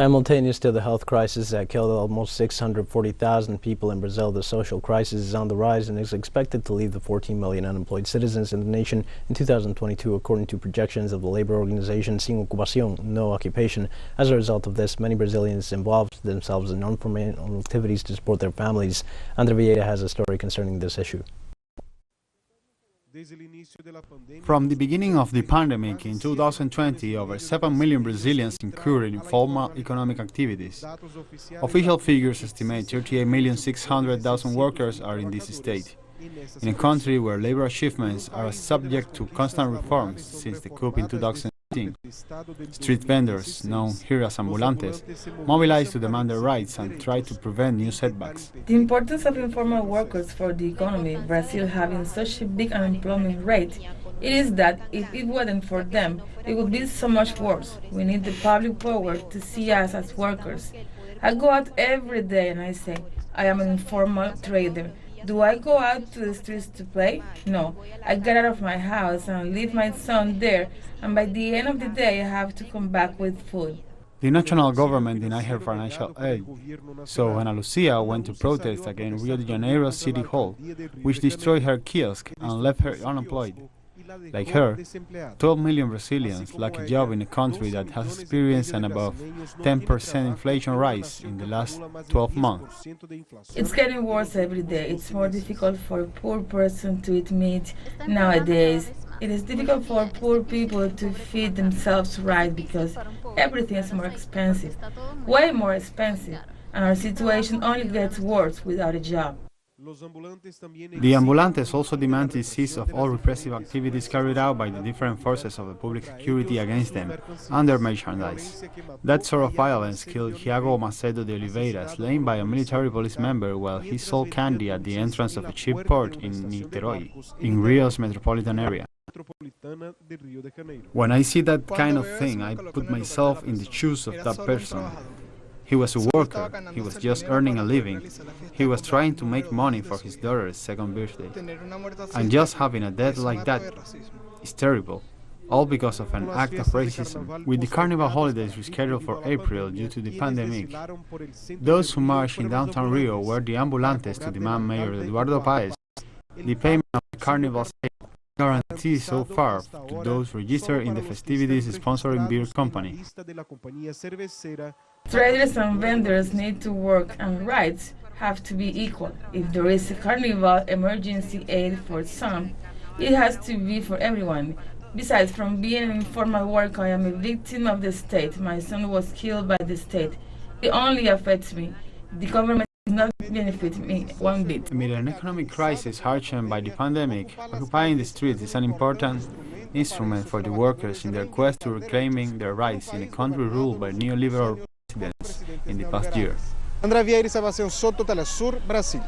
Simultaneous to the health crisis that killed almost 640,000 people in Brazil, the social crisis is on the rise and is expected to leave the 14 million unemployed citizens in the nation in 2022, according to projections of the labor organization Sin Ocupación, No Occupation. As a result of this, many Brazilians involved themselves in informal activities to support their families. Andre Vieira has a story concerning this issue. From the beginning of the pandemic in 2020, over 7 million Brazilians incurred in informal economic activities. Official figures estimate 38,600,000 workers are in this state, in a country where labor achievements are subject to constant reforms since the coup in 2018. Street vendors, known here as ambulantes, mobilized to demand their rights and try to prevent new setbacks. The importance of informal workers for the economy, Brazil having such a big unemployment rate, it is that if it wasn't for them, it would be so much worse. We need the public power to see us as workers. I go out every day and I say, I am an informal trader. Do I go out to the streets to play? No. I get out of my house and leave my son there, and by the end of the day I have to come back with food. The national government denied her financial aid, so Ana Lucia went to protest against Rio de Janeiro City Hall, which destroyed her kiosk and left her unemployed. Like her, 12 million Brazilians lack a job in a country that has experienced an above 10% inflation rise in the last 12 months. It's getting worse every day. It's more difficult for a poor person to eat meat nowadays. It is difficult for poor people to feed themselves right because everything is more expensive, way more expensive, and our situation only gets worse without a job. The ambulantes also demand the cease of all repressive activities carried out by the different forces of the public security against them and their merchandise. That sort of violence killed Thiago Macedo de Oliveira, slain by a military police member while he sold candy at the entrance of a cheap port in Niterói, in Rio's metropolitan area. When I see that kind of thing, I put myself in the shoes of that person. He was a worker, he was just earning a living, he was trying to make money for his daughter's second birthday. And just having a death like that is terrible, all because of an act of racism. With the carnival holidays rescheduled for April due to the pandemic, those who marched in downtown Rio were the ambulantes to demand Mayor Eduardo Paes the payment of the carnival guarantee so far to those registered in the festivities sponsoring beer company. Traders and vendors need to work and rights have to be equal. If there is a carnival emergency aid for some, it has to be for everyone. Besides, from being an informal worker, I am a victim of the state. My son was killed by the state. It only affects me. The government does not benefit me one bit. Amid an economic crisis harshened by the pandemic, occupying the streets is an important instrument for the workers in their quest to reclaiming their rights in a country ruled by neoliberal presidents in the past year. Andre Vieira, TeleSUR, Brasil.